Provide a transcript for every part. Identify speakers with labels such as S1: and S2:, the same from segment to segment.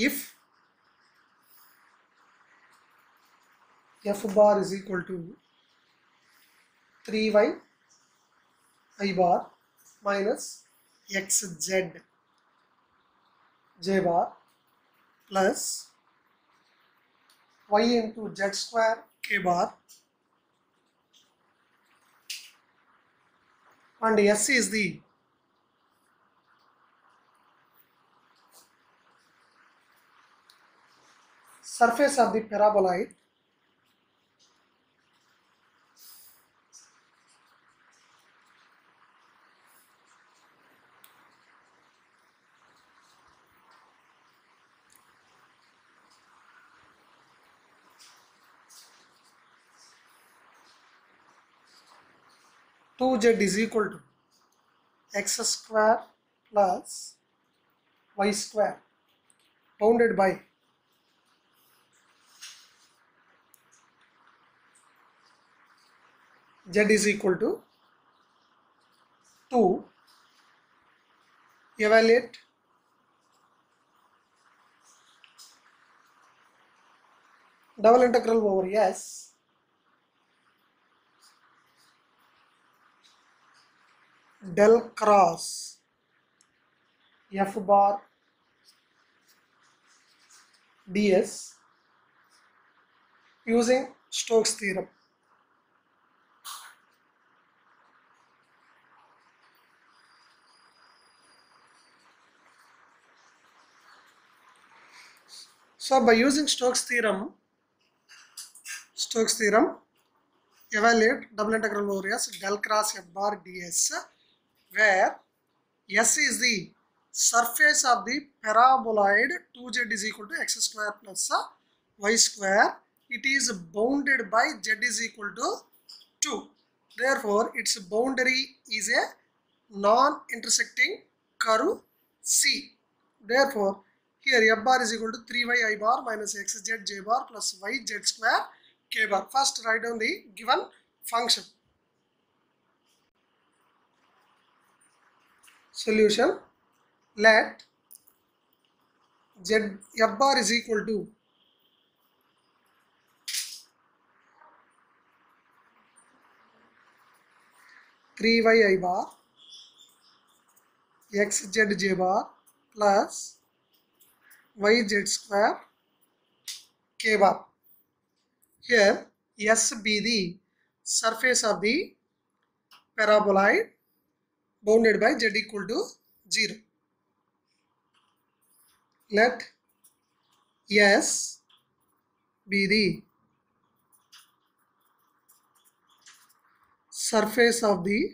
S1: if f bar is equal to 3y I bar minus xz j bar plus y into z square k bar, and S is the surface of the paraboloid, two z is equal to x square plus y square bounded by z is equal to 2. Evaluate double integral over S del cross f bar ds using Stokes theorem. So by using Stokes theorem, evaluate double integral over S del cross f bar ds, where S is the surface of the paraboloid 2z is equal to x square plus y square. It is bounded by z is equal to 2. Therefore, its boundary is a non-intersecting curve C. Therefore, here f bar is equal to 3y I bar minus xz j bar plus y z square k bar. First, write down the given function. Solution. Let z f bar is equal to 3y I bar xz j bar plus yz square k bar. Here S be the surface of the paraboloid bounded by z equal to 0. Let S be the surface of the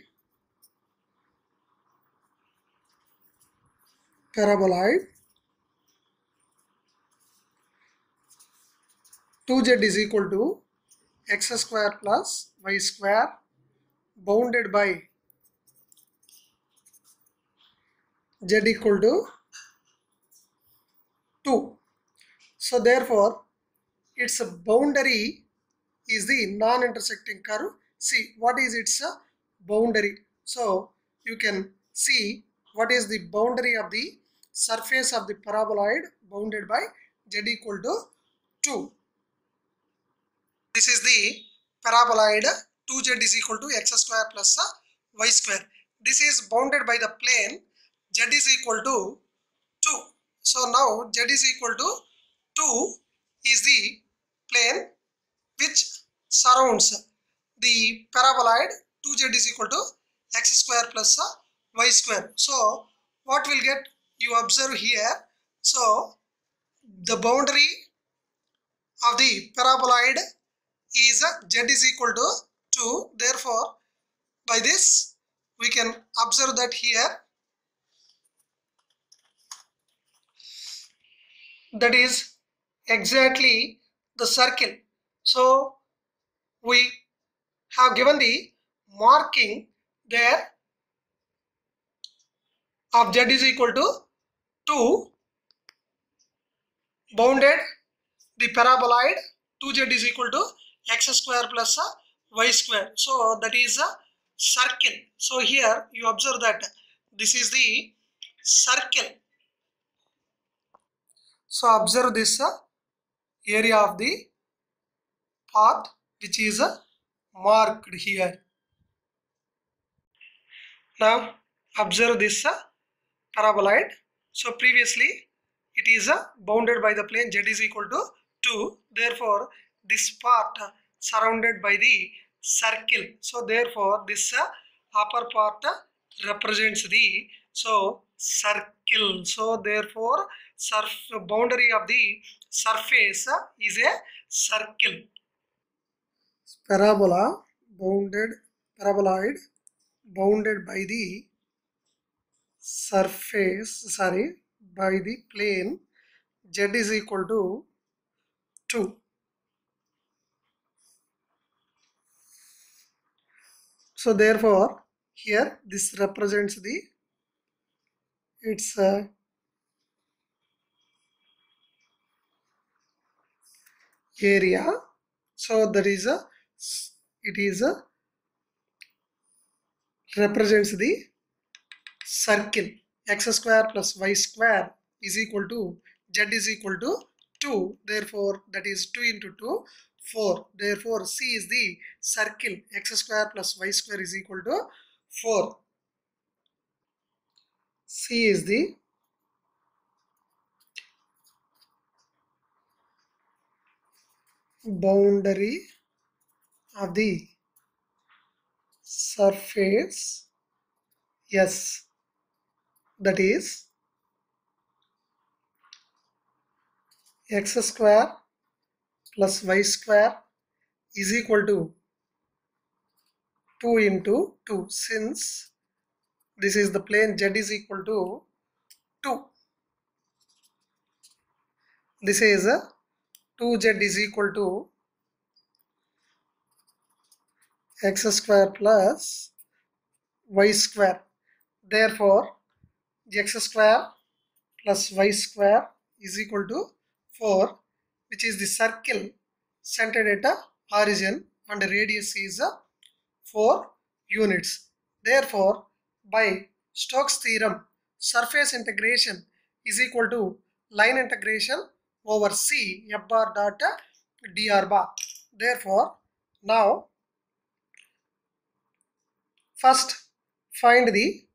S1: paraboloid 2z is equal to x square plus y square bounded by z equal to 2. So therefore, its boundary is the non-intersecting curve. See what is its boundary. So you can see what is the boundary of the surface of the paraboloid bounded by z equal to 2. This is the paraboloid 2z is equal to x square plus y square. This is bounded by the plane z is equal to 2. So now z is equal to 2 is the plane which surrounds the paraboloid 2z is equal to x square plus y square. So what will get, you observe here, so the boundary of the paraboloid is z is equal to 2. Therefore, by this we can observe that here that is exactly the circle. So we have given the marking there of z is equal to 2, bounded the paraboloid 2z is equal to x square plus y square. So that is a circle. So here you observe that this is the circle. So observe this area of the path which is marked here. Now observe this paraboloid. So previously it is bounded by the plane z is equal to 2. Therefore this part surrounded by the circle. So therefore this upper part represents the circle. So therefore boundary of the surface is a circle. Paraboloid bounded by the by the plane z is equal to 2. So therefore here this represents the its area. So that is it is represents the circle. X square plus y square is equal to z is equal to 2. Therefore that is 2 into 2 4. Therefore C is the circle. X square plus y square is equal to 4. C is the boundary of the surface S, that is x square plus y square is equal to 2 into 2. Since this is the plane z is equal to 2, this is 2z is equal to x square plus y square. Therefore x square plus y square is equal to 4, which is the circle centered at a origin and the radius is 4 units. Therefore by Stokes theorem, surface integration is equal to line integration over C f bar dot dr bar. Therefore now first find the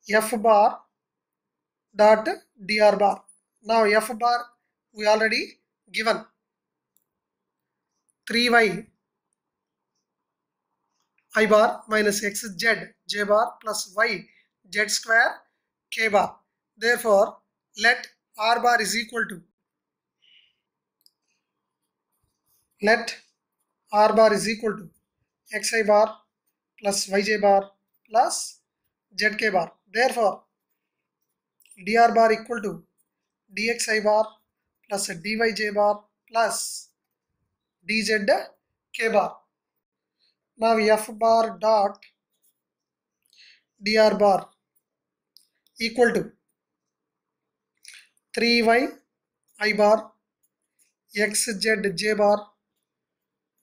S1: f bar dot dr bar. Now f bar we already given 3y I bar minus xz j bar plus y z square k bar. Therefore let r bar is equal to xi bar plus yj bar plus zk bar. Therefore dr bar equal to dxi bar plus dyj bar plus dzk bar. Now f bar dot dr bar equal to 3y I bar xz j bar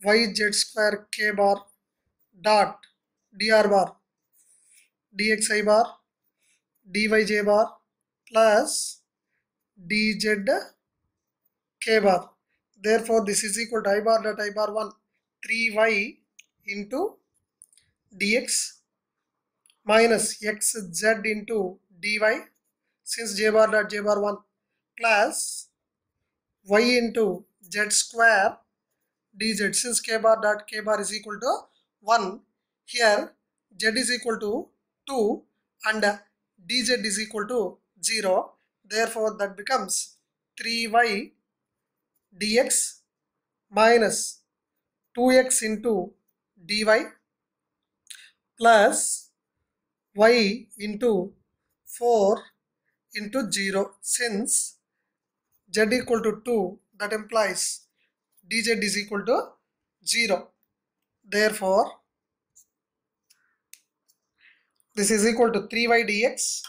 S1: yz square k bar dot dr bar dxi bar dyj bar plus dzk bar. Therefore this is equal to I bar dot I bar 1 3y into dx minus xz into dy since j bar dot j bar 1 plus y into z square dz since k bar dot k bar is equal to 1. Here z is equal to 2 and dz is equal to 0. Therefore that becomes 3y dx minus 2x into dy plus y into 4 into 0. Since z equal to 2, that implies dz is equal to 0. Therefore this is equal to 3y dx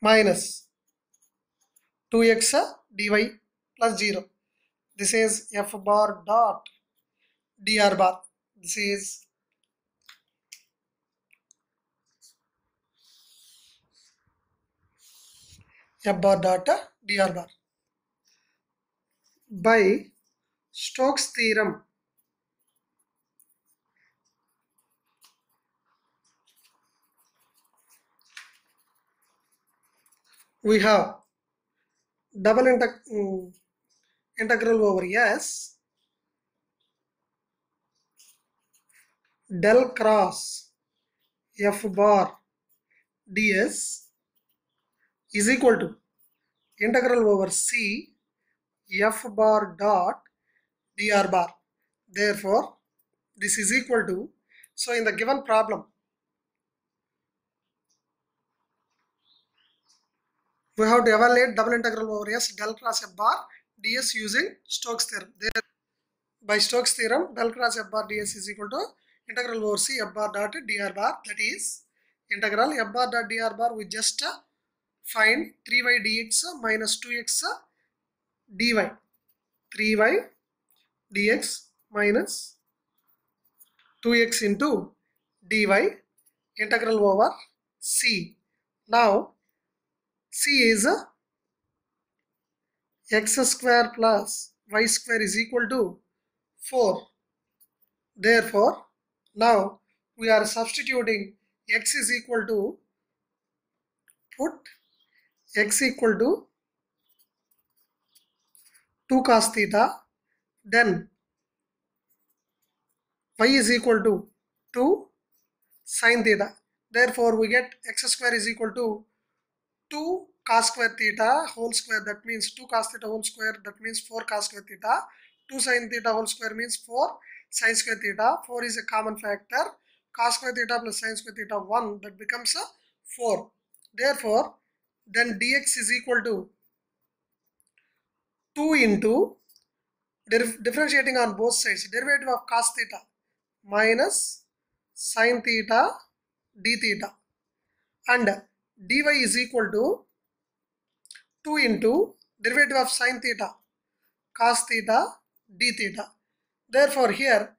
S1: minus 2x dy plus 0. This is f bar dot dr bar. This is f bar dot dr bar. By Stokes theorem, we have double integral over S del cross f bar ds is equal to integral over C f bar dot dr bar. Therefore, this is equal to, so in the given problem, we have to evaluate double integral over S del cross f bar ds using Stokes theorem. By Stokes theorem, del cross f bar ds is equal to integral over C f bar dot dr bar, that is integral f bar dot dr bar, we just find 3y dx minus 2x dy. 3y dx minus 2x into dy integral over C. Now C is x square plus y square is equal to 4. Therefore, now we are substituting x is equal to, put x equal to 2 cos theta, then y is equal to 2 sin theta. Therefore, we get x square is equal to 2 cos square theta whole square, that means 2 cos theta whole square, that means 4 cos square theta. 2 sin theta whole square means 4 sin square theta. 4 is a common factor. Cos square theta plus sin square theta 1, that becomes a 4. Therefore, then dx is equal to 2 into differentiating on both sides, derivative of cos theta minus sin theta d theta, and dy is equal to 2 into derivative of sin theta cos theta d theta. Therefore, here,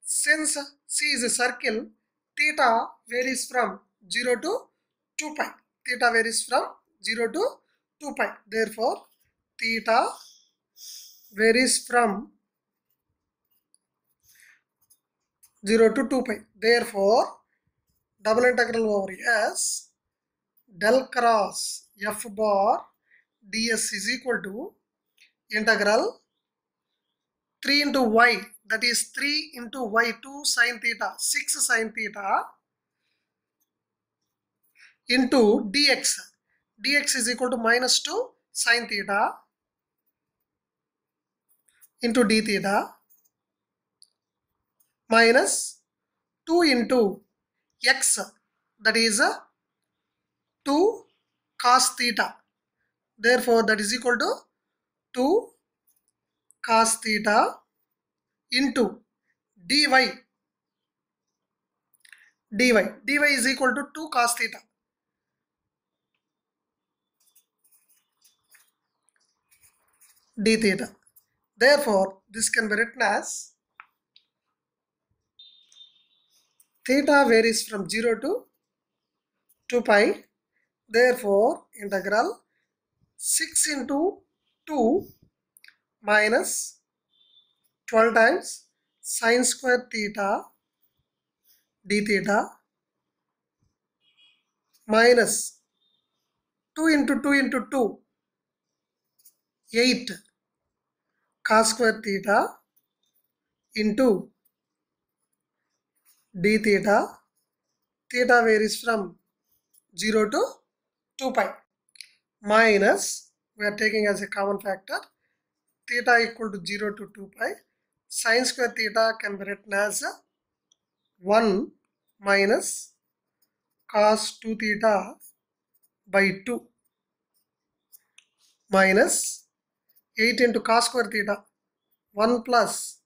S1: since C is a circle, theta varies from 0 to 2 pi. Theta varies from 0 to 2 pi. Therefore, theta varies from 0 to 2 pi. Therefore, double integral over S del cross f bar ds is equal to integral 3 into y, that is 3 into y, 2 sin theta, 6 sin theta into dx. Dx is equal to minus 2 sin theta into d theta minus 2 into x, that is 2 cos theta. Therefore, that is equal to 2 cos theta into dy. dy is equal to 2 cos theta. D theta. Therefore, this can be written as theta varies from 0 to 2 pi. Therefore, integral 6 into 2 minus 12 times sin square theta d theta minus 2 into 2 into 2, 8 cos square theta into d theta. Theta varies from 0 to 2 pi minus, we are taking as a common factor, theta equal to 0 to 2 pi. Sin square theta can be written as 1 minus cos 2 theta by 2 minus 8 into cos square theta, 1 plus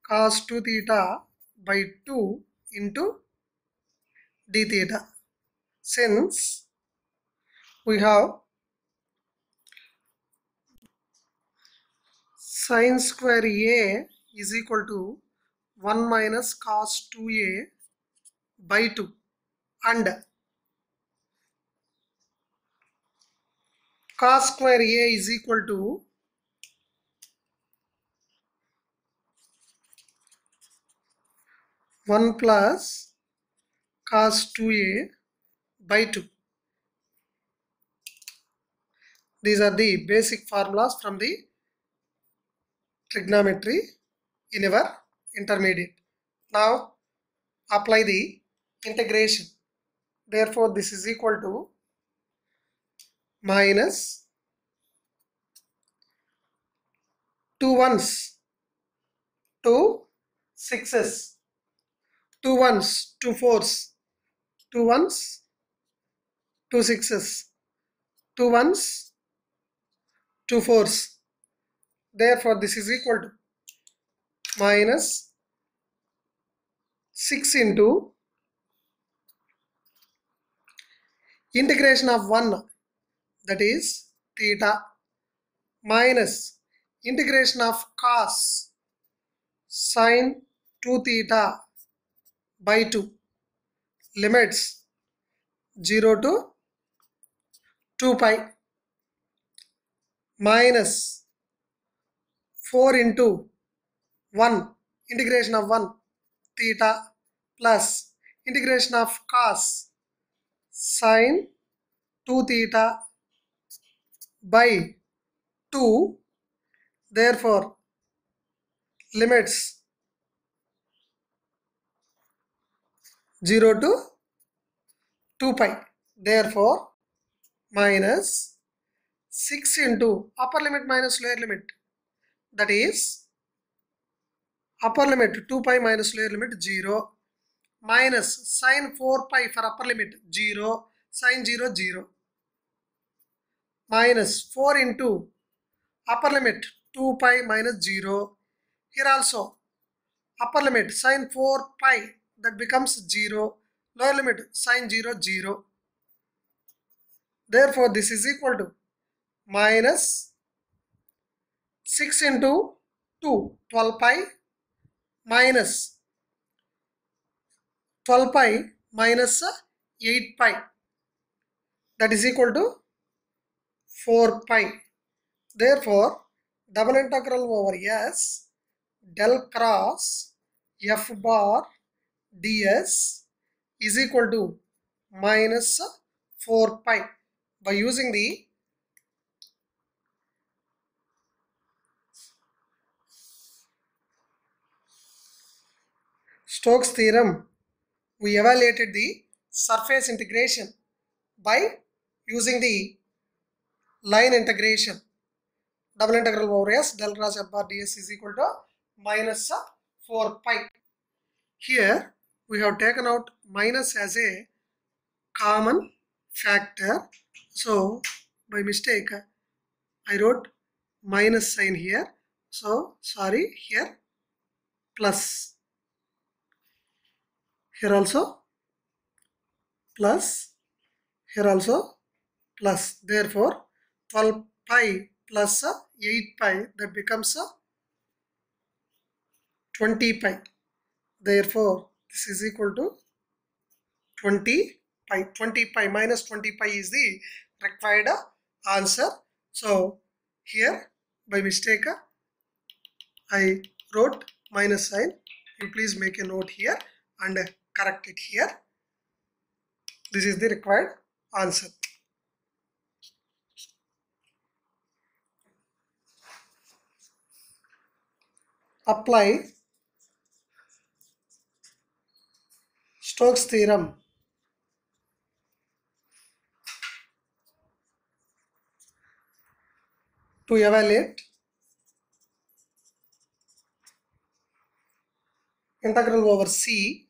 S1: cos 2 theta by 2 into d theta. Since we have sin square a is equal to 1 minus cos 2a by 2, and cos square A is equal to 1 plus cos 2A by 2. These are the basic formulas from the trigonometry in our intermediate. Now apply the integration. Therefore, this is equal to minus 2 ones, 2 sixes, 2 ones, 2 fours, 2 ones, 2 sixes, 2 ones, 2 fours. Therefore, this is equal to minus 6 into integration of 1, that is theta, minus integration of cos sine 2 theta by 2, limits 0 to 2 pi, minus 4 into 1, integration of 1 theta, plus integration of cos sine 2 theta by 2. Therefore, limits 0 to 2 pi. Therefore, minus 6 into upper limit minus lower limit, that is upper limit 2 pi minus lower limit 0, minus sine 4 pi for upper limit 0, sine 0 0, minus 4 into upper limit 2 pi minus 0. Here also upper limit sine 4 pi, that becomes 0, lower limit sine 0 0. Therefore, this is equal to minus 6 into 2, 12 pi, minus 12 pi minus 8 pi, that is equal to 4 pi. Therefore, double integral over S del cross f bar ds is equal to minus 4 pi. By using the Stokes theorem, we evaluated the surface integration by using the line integration. Double integral over S del cross f bar ds is equal to minus 4 pi. Here we have taken out minus as a common factor. So by mistake I wrote minus sign here. So sorry, here plus. Here also plus. Here also plus. Therefore 12 pi plus 8 pi, that becomes 20 pi. Therefore this is equal to 20 pi. 20 pi minus 20 pi is the required answer. So here by mistake I wrote minus sign. You please make a note here and correct it here. This is the required answer. Apply Stokes theorem. To evaluate integral over C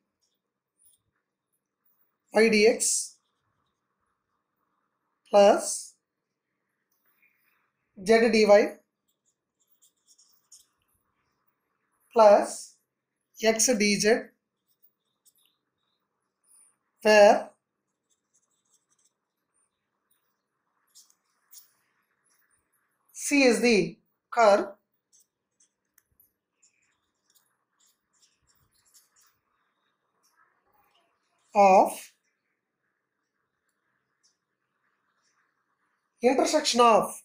S1: y dx plus z dy plus x dz, where C is the curve of intersection of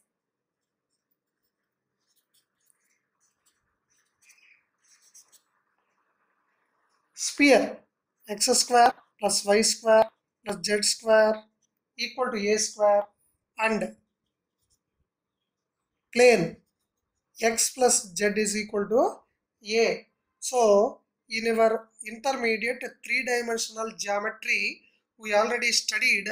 S1: sphere x square plus y square plus z square equal to a square and plane x plus z is equal to a. So in our intermediate three-dimensional geometry, we already studied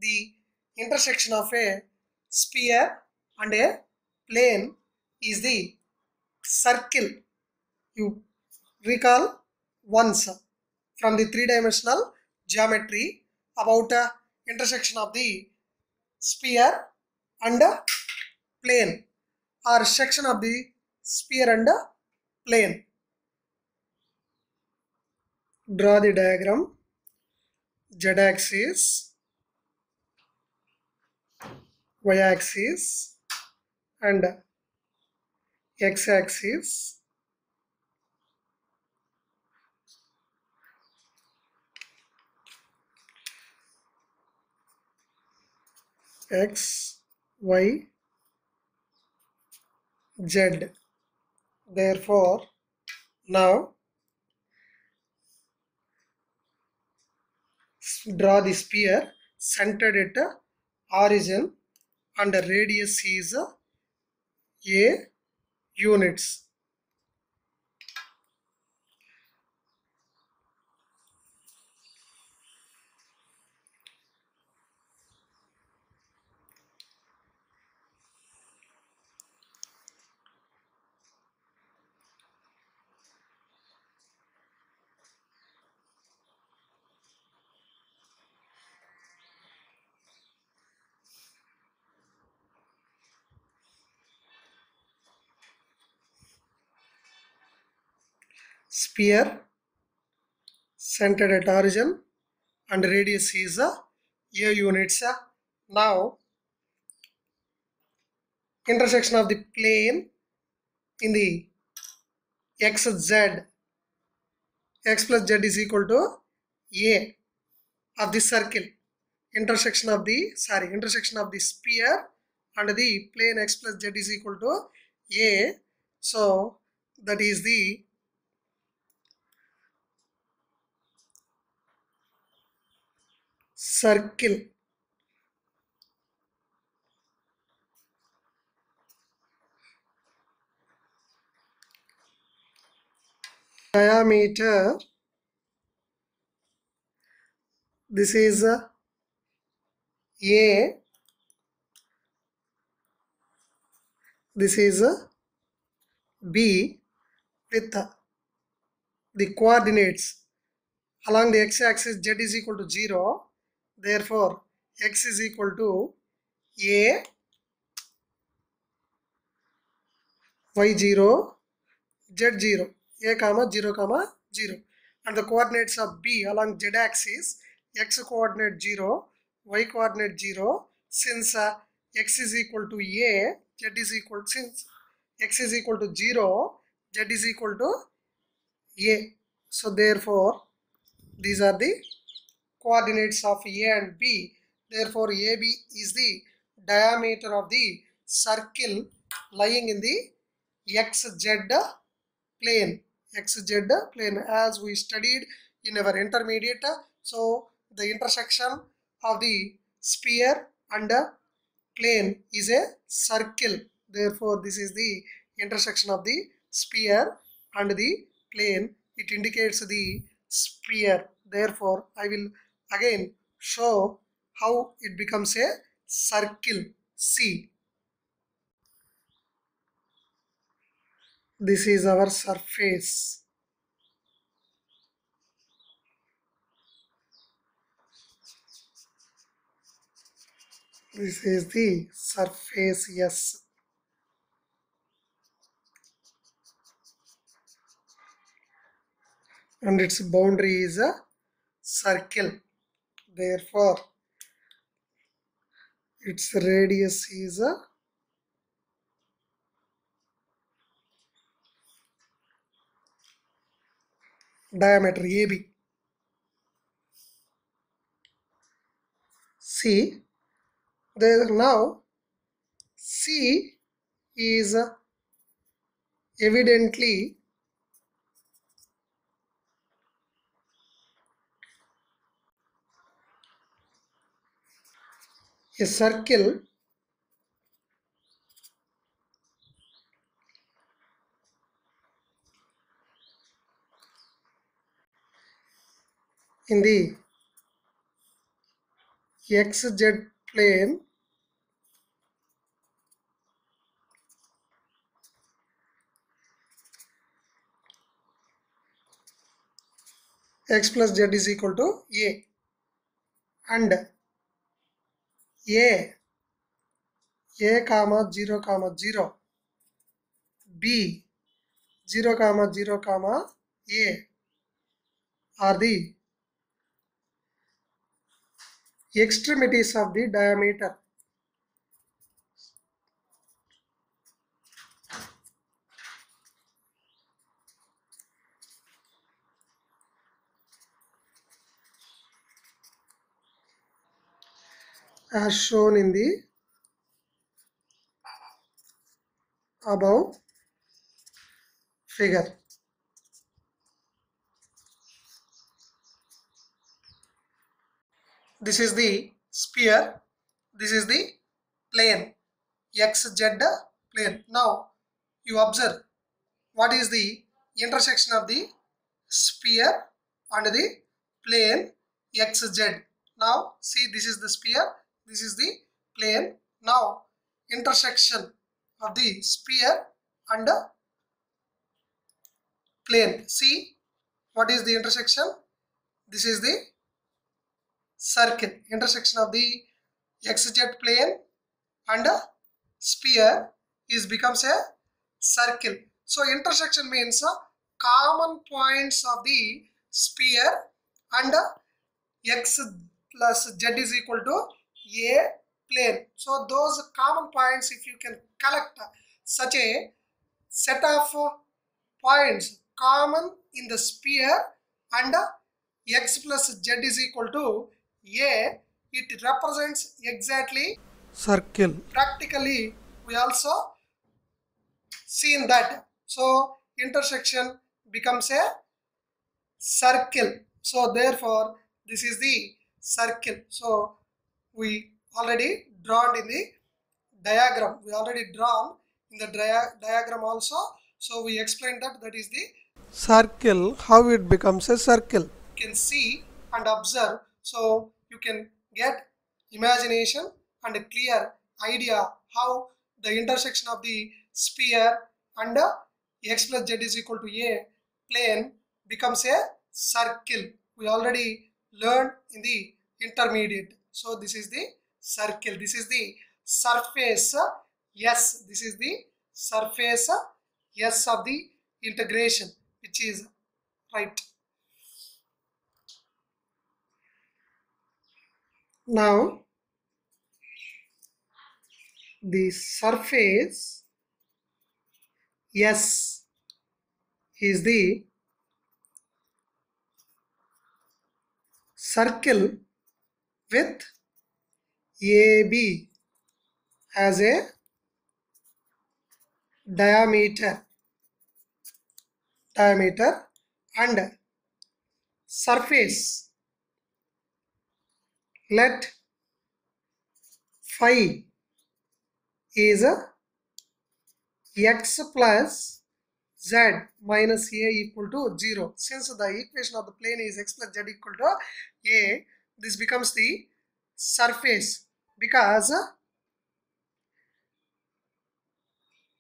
S1: the intersection of a sphere and a plane is the circle. You recall once from the three-dimensional geometry about intersection of the sphere and plane or section of the sphere and plane. Draw the diagram. Z-axis, y-axis and x-axis. X, Y, Z. Therefore, now draw the sphere centered at origin and the radius is a units. Sphere centered at origin and radius is a units. Now intersection of the plane in the xz, x plus z is equal to a of the circle. Intersection of the sphere and the plane x plus z is equal to a. So that is the circle. Diameter, this is a, this is a b with the coordinates along the x-axis z is equal to 0. Therefore x is equal to a, y0, z0, a comma 0 comma 0, and the coordinates of b along z-axis, x coordinate 0, y coordinate 0. Since x is equal to a, z is equal, since x is equal to 0, z is equal to a. So therefore these are the coordinates of a and b. Therefore AB is the diameter of the circle lying in the xz plane. xz plane, as we studied in our intermediate. So the intersection of the sphere and plane is a circle. Therefore this is the intersection of the sphere and the plane. It indicates the sphere. Therefore I will again show how it becomes a circle. See, this is our surface. This is the surface S. And its boundary is a circle. Therefore its radius is a diameter AB. See, there now C is evidently a circle in the XZ plane x plus z is equal to a, and a comma 0 comma 0, b 0 comma 0 comma a are the extremities of the diameter. As shown in the above figure. This is the sphere, this is the plane, XZ plane. Now you observe what is the intersection of the sphere and the plane XZ. Now see, this is the sphere, this is the plane. Now intersection of the sphere and plane. See what is the intersection? This is the circle. Intersection of the XZ plane and sphere is becomes a circle. So intersection means common points of the sphere and x plus z is equal to a plane. So those common points, if you can collect such a set of points common in the sphere and x plus z is equal to a, it represents exactly circle. Practically we also seen that. So intersection becomes a circle. So therefore this is the circle. So we already drawn in the diagram. We already drawn in the diagram also. So we explained that that is the circle, how it becomes a circle. You can see and observe. So you can get imagination and a clear idea how the intersection of the sphere and x plus z is equal to a plane becomes a circle. We already learned in the intermediate. So this is the circle. This is the surface S. This is the surface S of the integration, which is right. Now the surface S is the circle with AB as a diameter and surface, let phi is x plus z minus a equal to 0. Since the equation of the plane is x plus z equal to a, this becomes the surface, because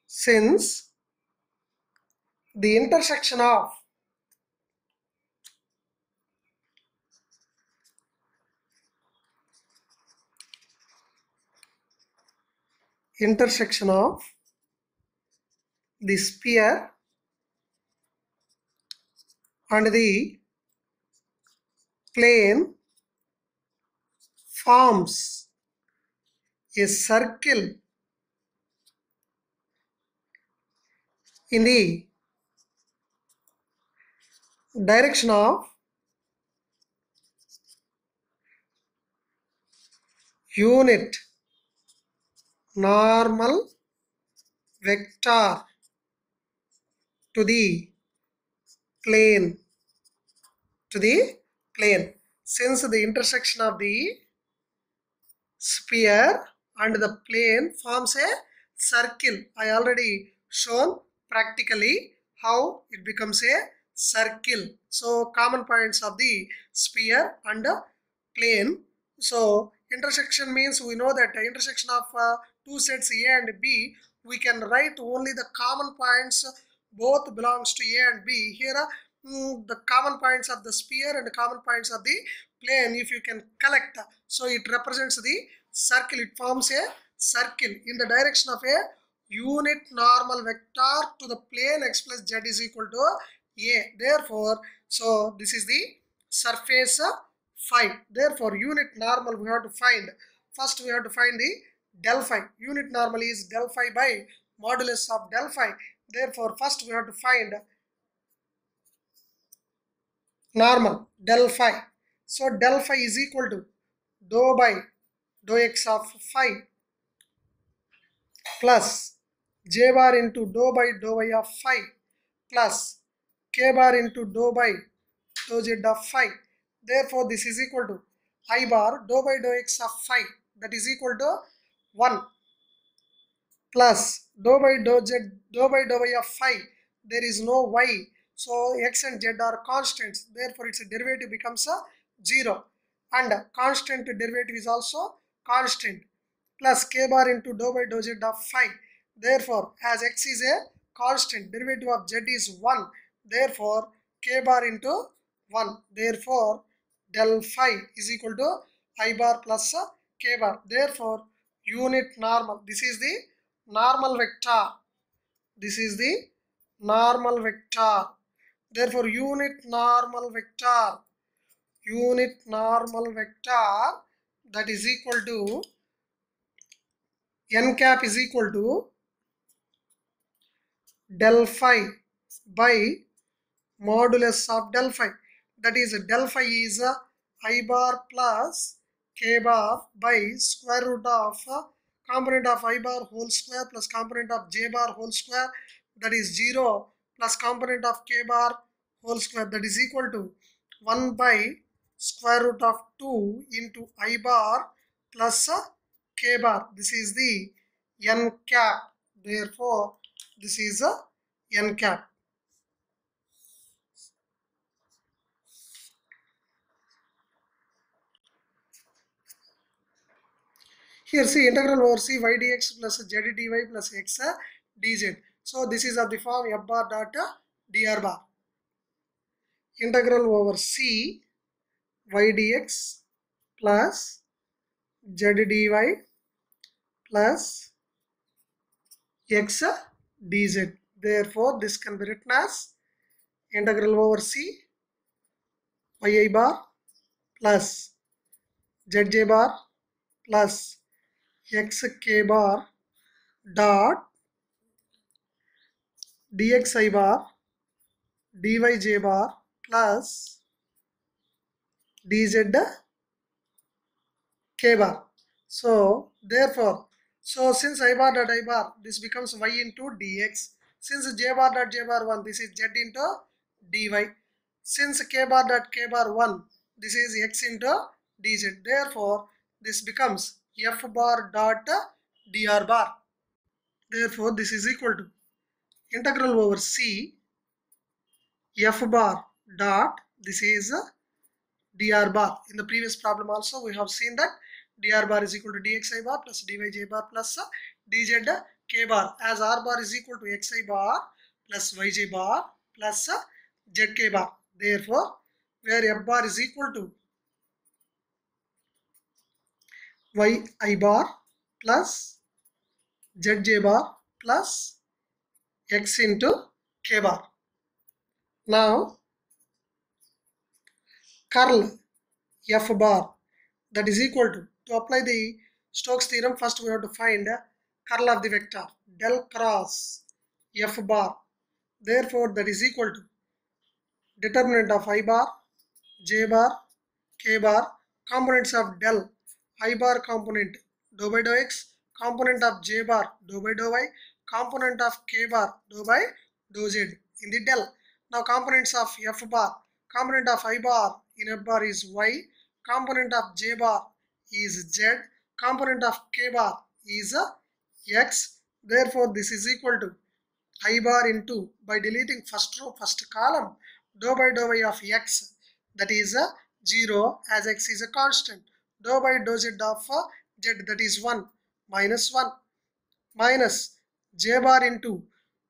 S1: since the intersection of the sphere and the plane forms a circle in the direction of unit normal vector to the plane, since the intersection of the sphere and the plane forms a circle. I already shown practically how it becomes a circle. So common points of the sphere and plane. So intersection means we know that the intersection of two sets A and B, we can write only the common points, both belongs to A and B. Here the common points of the sphere and the common points of the plane, if you can collect, so it represents the circle. It forms a circle in the direction of a unit normal vector to the plane x plus z is equal to A. Therefore, so this is the surface phi. Therefore, unit normal we have to find. First we have to find the del phi. Unit normal is del phi by modulus of del phi. Therefore, first we have to find normal del phi. So del phi is equal to dou by dou x of phi plus j bar into dou by dou y of phi plus k bar into dou by dou z of phi. Therefore, this is equal to I bar dou by dou x of phi, that is equal to 1 plus dou by dou z dou by dou y of phi. There is no y, so x and z are constants. Therefore, its derivative becomes a 0, and constant derivative is also constant, plus k bar into dou by dou z of phi. Therefore, as x is a constant, derivative of z is 1. Therefore, k bar into 1. Therefore, del phi is equal to I bar plus k bar. Therefore, unit normal. This is the normal vector. This is the normal vector. Therefore, unit normal vector, that is equal to n cap is equal to del phi by modulus of del phi. That is, del phi is I bar plus k bar by square root of component of I bar whole square plus component of j bar whole square, that is 0, plus component of k bar whole square, that is equal to 1 by square root of 2 into I bar plus k bar. This is the n cap. Therefore, this is n cap. Here see integral over c y dx plus z dy plus x dz. So this is of the form f bar dot dr bar. Integral over c y dx plus z dy plus x dz. Therefore, this can be written as integral over c yi bar plus zj bar plus xk bar dot dxi bar dyj bar plus dz k bar. So therefore, so since I bar dot I bar, this becomes y into dx. Since j bar dot j bar 1, this is z into dy. Since k bar dot k bar 1, this is x into dz. Therefore, this becomes f bar dot dr bar. Therefore, this is equal to integral over c f bar dot, this is dr bar. In the previous problem also we have seen that dr bar is equal to dxi bar plus dyj bar plus dz k bar, as r bar is equal to xi bar plus yj bar plus zk bar. Therefore, where f bar is equal to yi bar plus zj bar plus x into k bar. Now curl f bar, that is equal to apply the Stokes theorem, first we have to find curl of the vector del cross f bar. Therefore, that is equal to determinant of I bar, j bar, k bar, components of del I bar component dou by dou x, component of j bar dou by dou y, component of k bar dou by dou z in the del. Now components of f bar, component of I bar in f bar is y, component of j bar is z, component of k bar is x. Therefore this is equal to I bar into, by deleting first row first column, dou by dou y of x, that is 0 as x is a constant, dou by dou z of z, that is 1 minus 1, minus j bar into,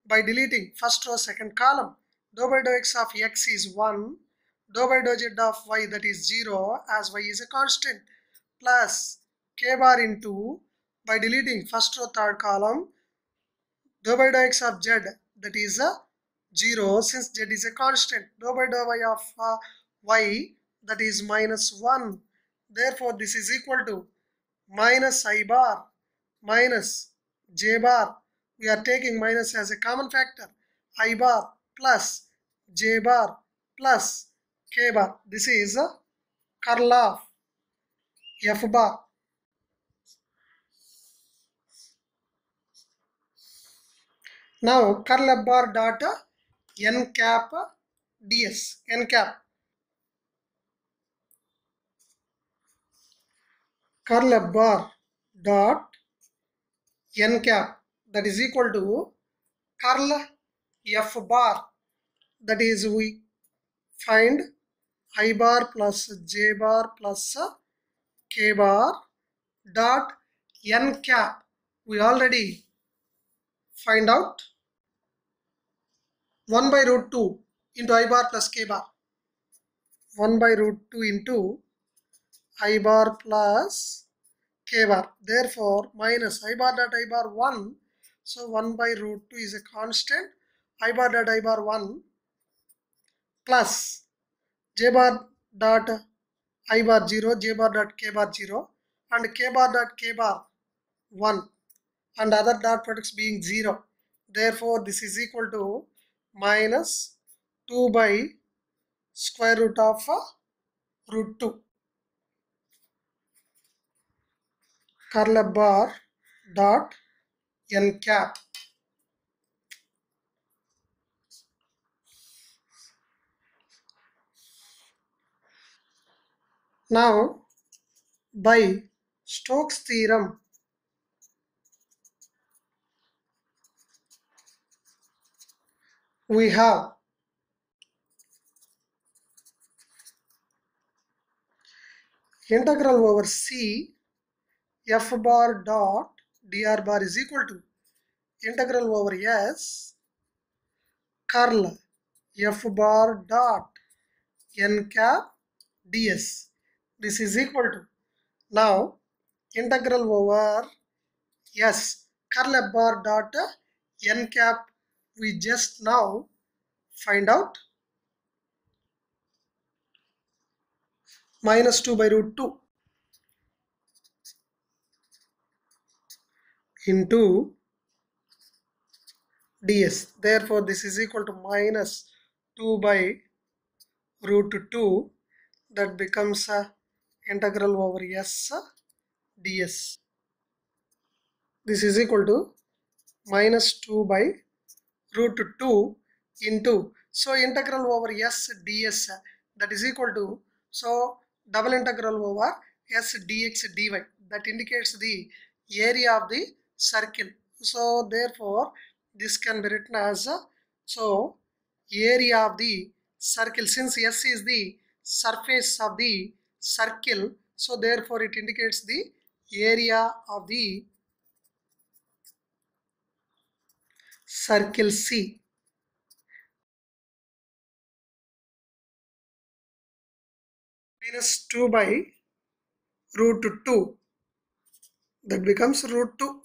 S1: by deleting first row second column, dou by dou x of x is 1, dou by dou z of y, that is 0 as y is a constant, plus k bar into, by deleting first row third column, dou by dou x of z, that is 0 since z is a constant, dou by dou y of y, that is minus 1. Therefore this is equal to minus I bar minus j bar, we are taking minus as a common factor, I bar plus j bar plus k bar. This is curl of f bar. Now curl f bar dot n cap ds, n cap, curl f bar dot n cap, that is equal to curl f bar, that is we find I bar plus j bar plus k bar dot n cap, we already find out 1 by root 2 into I bar plus k bar, 1 by root 2 into I bar plus k bar. Therefore minus I bar dot I bar 1, so 1 by root 2 is a constant, I bar dot I bar 1 plus j bar dot I bar 0, j bar dot k bar 0, and k bar dot k bar 1, and other dot products being 0. Therefore this is equal to minus 2 by square root of root 2. Curl f bar dot n cap. Now by Stokes theorem, we have integral over c f bar dot dr bar is equal to integral over s curl f bar dot n cap ds. This is equal to, now integral over s curl f bar dot n cap, we just now find out minus 2 by root 2 into ds. Therefore this is equal to minus 2 by root 2, that becomes integral over s ds. This is equal to minus 2 by root 2 into, so integral over s ds, that is equal to, so double integral over s dx dy, that indicates the area of the circle. So therefore this can be written as so area of the circle, since s is the surface of the circle, so therefore it indicates the area of the circle C. Minus 2 by root 2, that becomes root 2.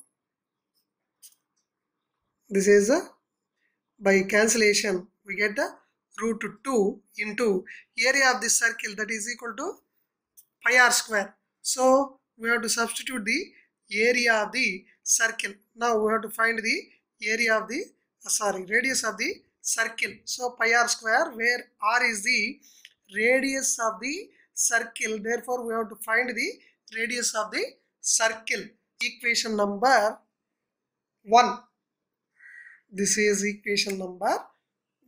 S1: This is by cancellation we get root 2 into area of this circle, that is equal to pi r square. So we have to substitute the area of the circle. Now we have to find the area of the radius of the circle. So pi r square, where r is the radius of the circle, therefore we have to find the radius of the circle. equation number 1. This is equation number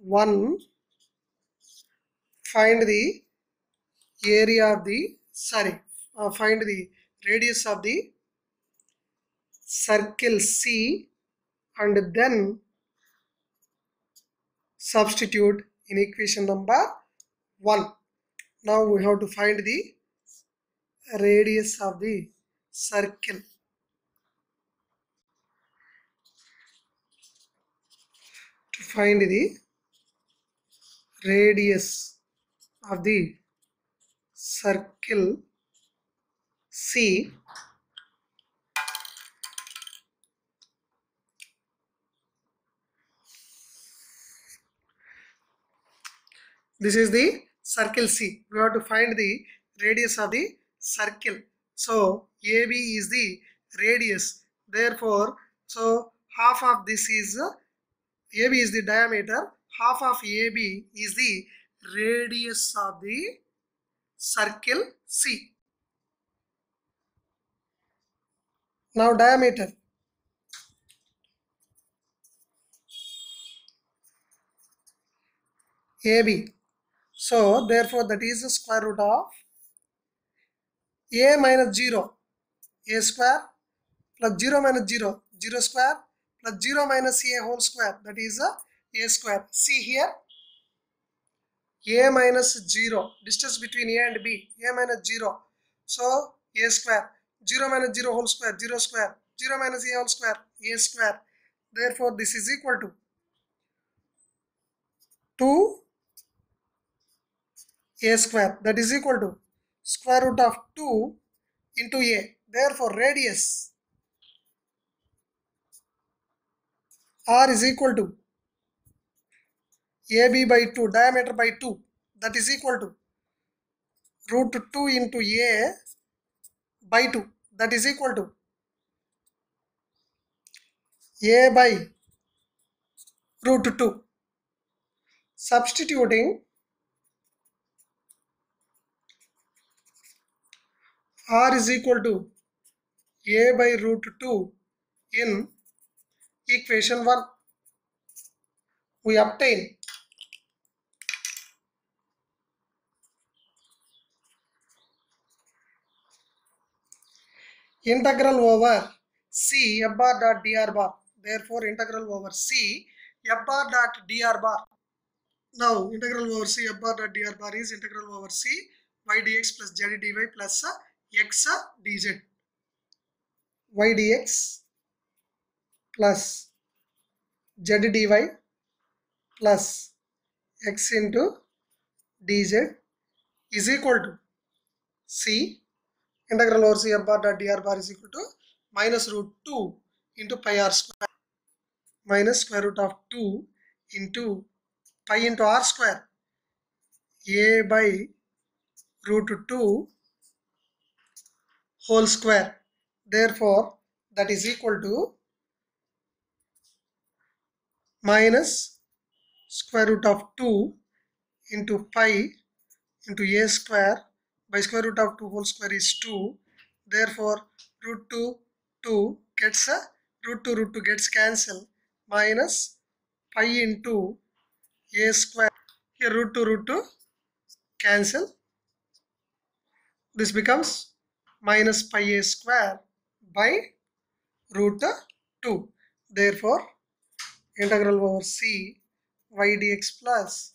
S1: 1. Find the area of the, find the radius of the circle C and then substitute in equation number 1. Now we have to find the radius of the circle. To find the radius of the circle C, this is the circle C. We have to find the radius of the circle. So AB is the radius. Therefore, so half of this is AB is the diameter. Half of AB is the radius of the circle C. Now diameter. AB. So therefore that is the square root of A minus 0, A square, plus 0 minus 0, 0 square, plus 0 minus A whole square, that is A square. See here, A minus 0, distance between A and B, A minus 0. So A square, 0 minus 0 whole square, 0 square, 0 minus A whole square, A square. Therefore this is equal to 2 A square, that is equal to square root of 2 into A. Therefore radius R is equal to AB by 2, diameter by 2, that is equal to root 2 into A by 2, that is equal to A by root 2. Substituting R is equal to A by root 2 in equation 1, we obtain integral over C f bar dot dr bar. Therefore integral over C f bar dot dr bar. Now integral over C f bar dot dr bar is integral over C y dx plus z dy plus x dz. Y dx plus z dy plus x into dz is equal to C integral over C f bar dot dr bar is equal to minus root 2 into pi r square minus square root of 2 into pi into r square A by root 2 whole square. Therefore that is equal to minus square root of 2 into pi into A square by square root of 2 whole square is 2. Therefore root 2 gets root 2 gets cancelled, minus pi into A square, here root 2 cancel, this becomes minus pi A square by root 2. Therefore integral over C y dx plus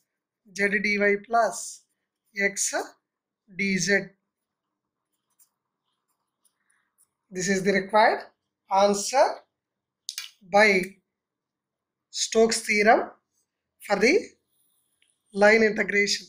S1: z dy plus x dz. This is the required answer by Stokes theorem for the line integration.